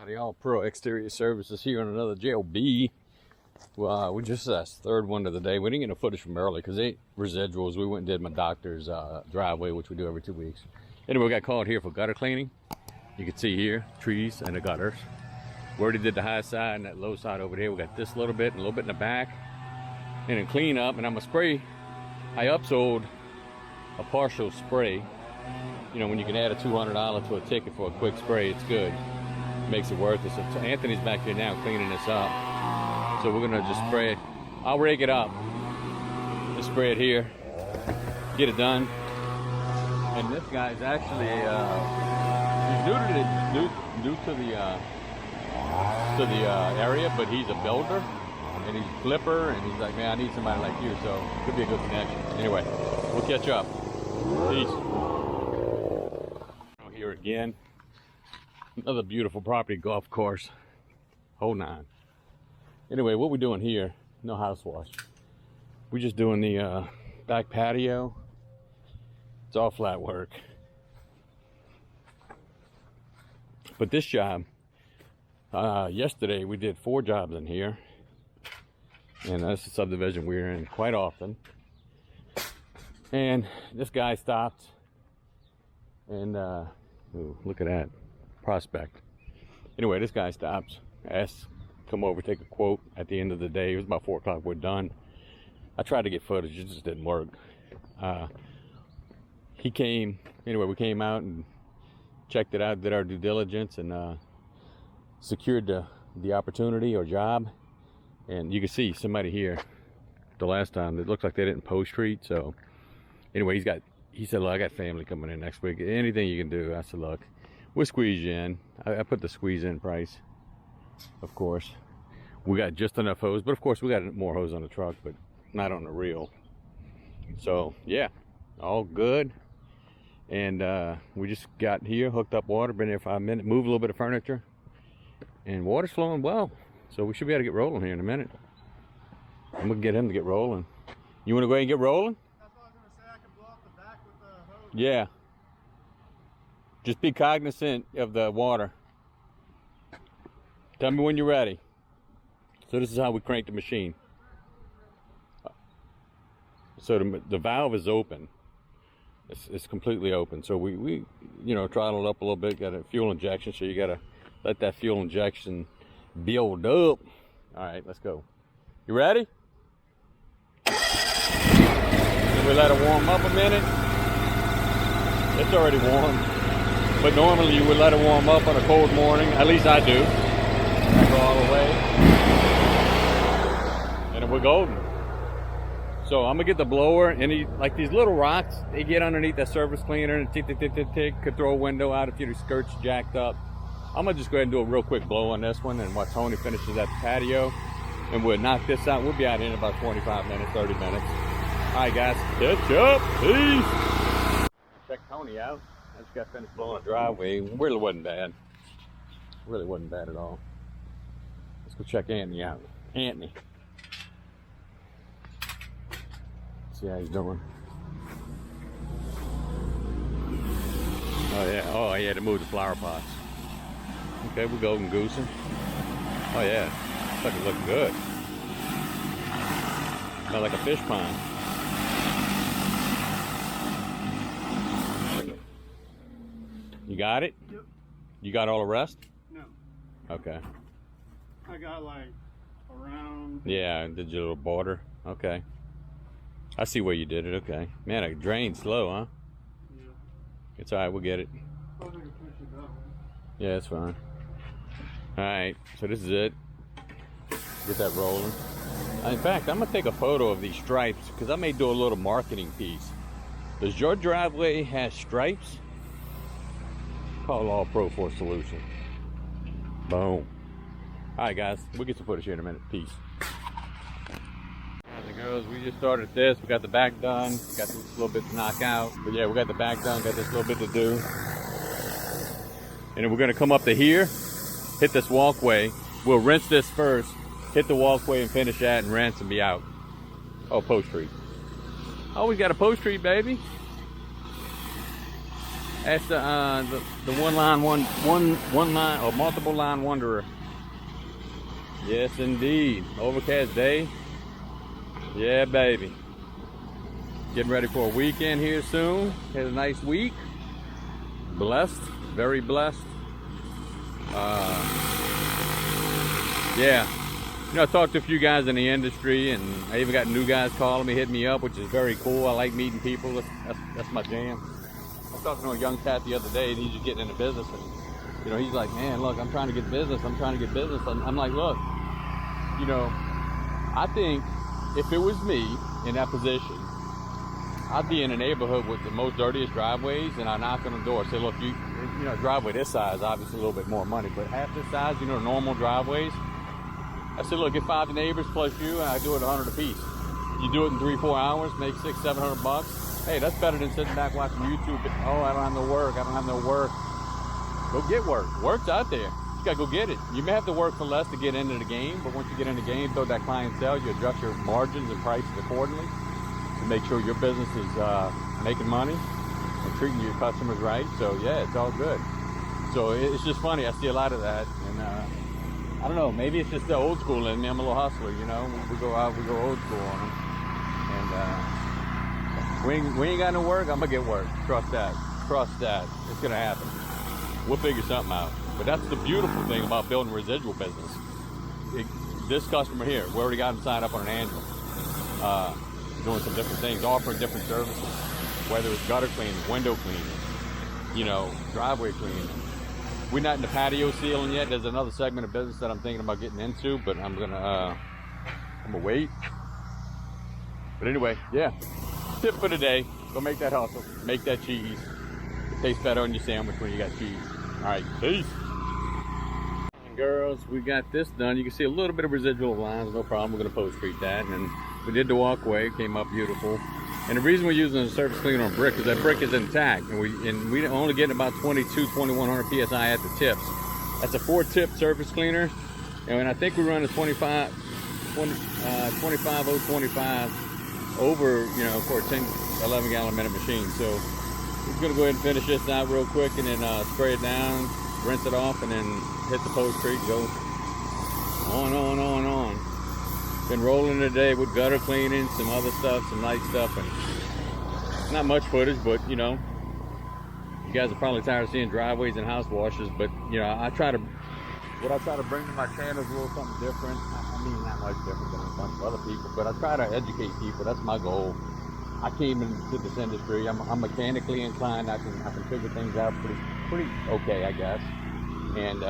Howdy, all pro exterior services here on another JLB. Well, we just third one of the day. We didn't get no footage from early because they residuals. We went and did my doctor's driveway, which we do every 2 weeks. Anyway, we got called here for gutter cleaning. You can see here trees and the gutters. We already did the high side and that low side over there. We got this little bit and a little bit in the back, and then clean up. And I'm gonna spray. I upsold a partial spray. You know, when you can add a $200 to a ticket for a quick spray, it's good. Makes it worth it. So Anthony's back here now cleaning this up. So we're gonna just spray it. I'll rig it up. Just spray it here. Get it done. And this guy's actually he's new to the area, but he's a builder and he's a flipper, and he's like, man, I need somebody like you. So it could be a good connection. Anyway, we'll catch up. Peace. Here again. Another beautiful property, golf course, whole nine. Anyway, what we're doing here, no house wash. We're just doing the back patio. It's all flat work. But this job, yesterday we did 4 jobs in here. And that's a subdivision we're in quite often. And this guy stopped and, ooh, look at that. Prospect. Anyway, this guy stops, asks, come over, take a quote. At the end of the day, it was about 4 o'clock, we're done. I tried to get footage, it just didn't work. He came, anyway, we came out and checked it out, did our due diligence, and secured the opportunity or job. And you can see somebody here the last time, it looks like they didn't post treat. So anyway, he said, look, I got family coming in next week. Anything you can do. I said, look, we'll squeeze you in. I put the squeeze in price, of course. We got just enough hose, but of course we got more hose on the truck, but not on the reel. So yeah, all good. And we just got here, hooked up water, been there 5 minutes, moved a little bit of furniture, and water's flowing well. So we should be able to get rolling here in a minute. I'm gonna get him to get rolling. You wanna go ahead and get rolling? That's what I was gonna say. I can blow off the back with the hose. Yeah. Just be cognizant of the water. Tell me when you're ready. So this is how we crank the machine. So the valve is open. It's completely open. So we you know, throttle it up a little bit. Got a fuel injection, so you gotta let that fuel injection build up. All right, let's go. You ready? We let it warm up a minute. It's already warm. But normally you would let it warm up on a cold morning. At least I do. I go all the way. And we're golden. So I'm gonna get the blower, and like these little rocks, they get underneath that surface cleaner and tick, tick, tick, tick, tick, could throw a window out if your skirt's jacked up. I'm gonna just go ahead and do a real quick blow on this one, and while Tony finishes at the patio, and we'll knock this out. We'll be out in about 25 minutes, 30 minutes. All right, guys, catch up. Peace. Check Tony out. I just got finished blowing a driveway. Really wasn't bad. Really wasn't bad at all. Let's go check Anthony out. Anthony. See how he's doing. Oh yeah. Oh, he had to move the flower pots. Okay, we're golden goosing. Oh yeah. Looks like it looks good. Kind of like a fish pond. You got it? Yep. You got all the rest? No. Okay. I got like around. Yeah, did your little border? Okay. I see where you did it, okay. Man, it drained slow, huh? Yeah. It's alright, we'll get it. I was gonna push it that way. Yeah, it's fine. Alright, so this is it. Get that rolling. In fact, I'm gonna take a photo of these stripes because I may do a little marketing piece. Does your driveway have stripes? Call All Pro for a solution. Boom. Alright guys, we'll get some footage here in a minute. Peace. Guys and girls, we just started this. We got the back done. Got this little bit to knock out. But yeah, we got the back done. Got this little bit to do. And then we're gonna come up to here, hit this walkway. We'll rinse this first, hit the walkway and finish that and rinse and be out. Oh, post treat. Oh, we got a post treat, baby. That's the one line or multiple line wanderer. Yes, indeed. Overcast day. Yeah, baby. Getting ready for a weekend here soon. Had a nice week. Blessed, very blessed. Yeah. You know, I talked to a few guys in the industry, and I even got new guys calling me, hitting me up, which is very cool. I like meeting people. That's my jam. I was talking to a young cat the other day, and he's just getting into business, and you know, he's like, man, look, I'm trying to get business. I'm trying to get business. And I'm like, look, you know, I think if it was me in that position, I'd be in a neighborhood with the most dirtiest driveways, and I knock on the door, say, look, you know, a driveway this size, obviously a little bit more money, but half this size, you know, normal driveways. I said, look, get 5 neighbors plus you, and I do it 100 apiece. You do it in 3-4 hours, make $600-700. Hey, that's better than sitting back watching YouTube. Oh, I don't have no work. I don't have no work. Go get work. Work's out there. You gotta go get it. You may have to work for less to get into the game, but once you get in the game, throw that clientele, you adjust your margins and prices accordingly to make sure your business is making money and treating your customers right. So yeah, it's all good. So it's just funny. I see a lot of that, and I don't know. Maybe it's just the old school in me. I'm a little hustler, you know. When we go out, we go old school on them, and we ain't got no work. I'm gonna get work. Trust that. Trust that. It's gonna happen. We'll figure something out. But that's the beautiful thing about building a residual business. This customer here, we already got him signed up on an annual, doing some different things, offering different services, whether it's gutter cleaning, window cleaning, you know, driveway cleaning. We're not in the patio sealing yet. There's another segment of business that I'm thinking about getting into, but I'm gonna wait. But anyway, yeah. Tip for the day: go make that hustle, make that cheese. It tastes better on your sandwich when you got cheese. All right, peace. And girls, we got this done. You can see a little bit of residual lines, no problem. We're gonna post treat that, and we did the walkway. It came up beautiful. And the reason we're using a surface cleaner on brick is that brick is intact, and we only getting about 2,100 psi at the tips. That's a 4-tip surface cleaner, and I think we run a 25025 over, you know, for a 10-11 gallon a minute machine. So we're gonna go ahead and finish this out real quick, and then spray it down, rinse it off, and then hit the post treat and go on. Been rolling today with gutter cleaning, some other stuff, some light stuff, and not much footage, but you know, you guys are probably tired of seeing driveways and house washes. But you know, what I try to bring to my channel is a little something different. I mean, not much different than a bunch of other people, but I try to educate people. That's my goal. I came into this industry. I'm mechanically inclined. I can figure things out pretty okay, I guess. And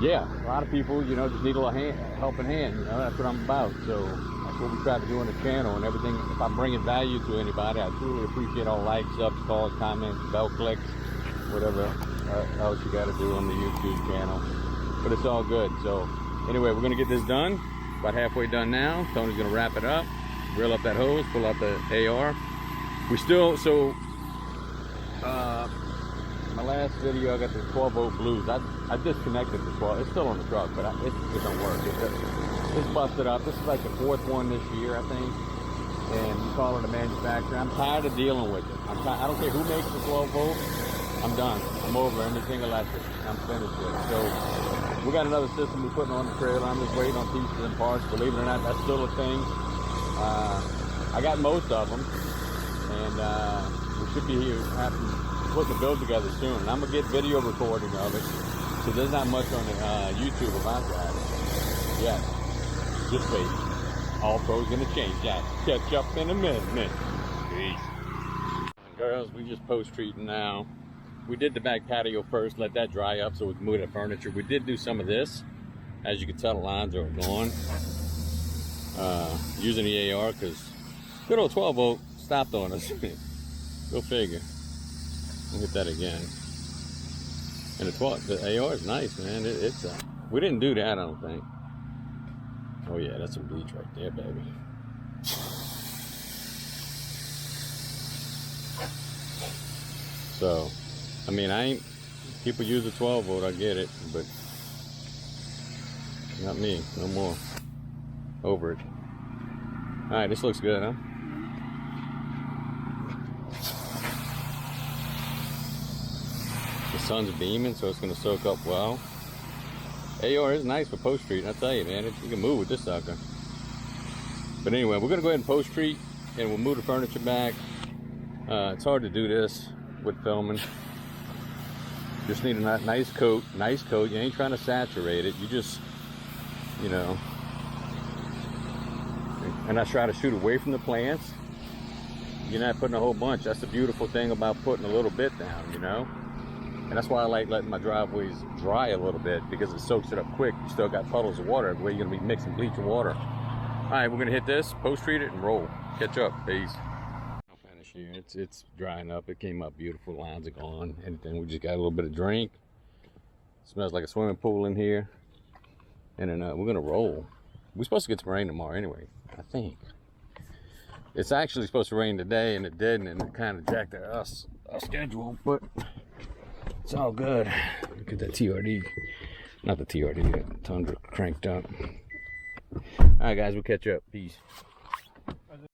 yeah, a lot of people, you know, just need a little helping hand. You know, that's what I'm about. So that's what we try to do on the channel and everything. If I'm bringing value to anybody, I truly appreciate all likes, subs, calls, comments, bell clicks, whatever else you got to do on the YouTube channel. But it's all good. So anyway, we're gonna get this done. About halfway done now. Tony's gonna wrap it up, reel up that hose, pull out the AR. We still my last video, I got the 12-volt blues. I disconnected the 12. It's still on the truck, but it don't work. It's busted up. This is like the 4th one this year, I think. And you call it a manufacturer. I'm tired of dealing with it. I don't care who makes the 12-volt. I'm done. I'm over anything electric. I'm finished with it. So we got another system we're putting on the trailer. I'm just waiting on pieces and parts. Believe it or not, that's still a thing. I got most of them, and we should be here putting the build together soon. And I'm gonna get video recording of it, so there's not much on the YouTube about that. Yeah, just wait. All pros gonna change that. Catch up in a minute. Peace. Girls, we just post treating now. We did the back patio first, let that dry up so we can move that furniture. We did do some of this. As you can tell, the lines are gone. Using the AR because good old 12-volt stopped on us. Go figure. We'll hit that again. And the AR is nice, man. We didn't do that, I don't think. Oh yeah, that's some bleach right there, baby. So, I mean, people use the 12-volt, I get it, but not me, no more. Over it. All right, this looks good, huh? sun's beaming, so it's gonna soak up well. AR is nice for post treat, I tell you, man. You can move with this sucker. But anyway, we're gonna go ahead and post treat, and we'll move the furniture back. It's hard to do this with filming. Just need a nice coat. You ain't trying to saturate it. You just, you know. And I try to shoot away from the plants. You're not putting a whole bunch. That's the beautiful thing about putting a little bit down, you know. And that's why I like letting my driveways dry a little bit, because it soaks it up quick. You still got puddles of water everywhere. You're gonna be mixing bleach and water. All right, we're gonna hit this, post treat it, and roll. Catch up, peace. I'll finish here. It's drying up. It came up beautiful. Lines are gone. Anything. We just got a little bit of drink. Smells like a swimming pool in here. And then we're gonna roll. We're supposed to get some rain tomorrow anyway, I think. It's actually supposed to rain today, and it didn't, and it kind of jacked our schedule, but it's all good. Look at that TRD. Not the TRD, the Tundra cranked up. All right, guys, we'll catch up. Peace.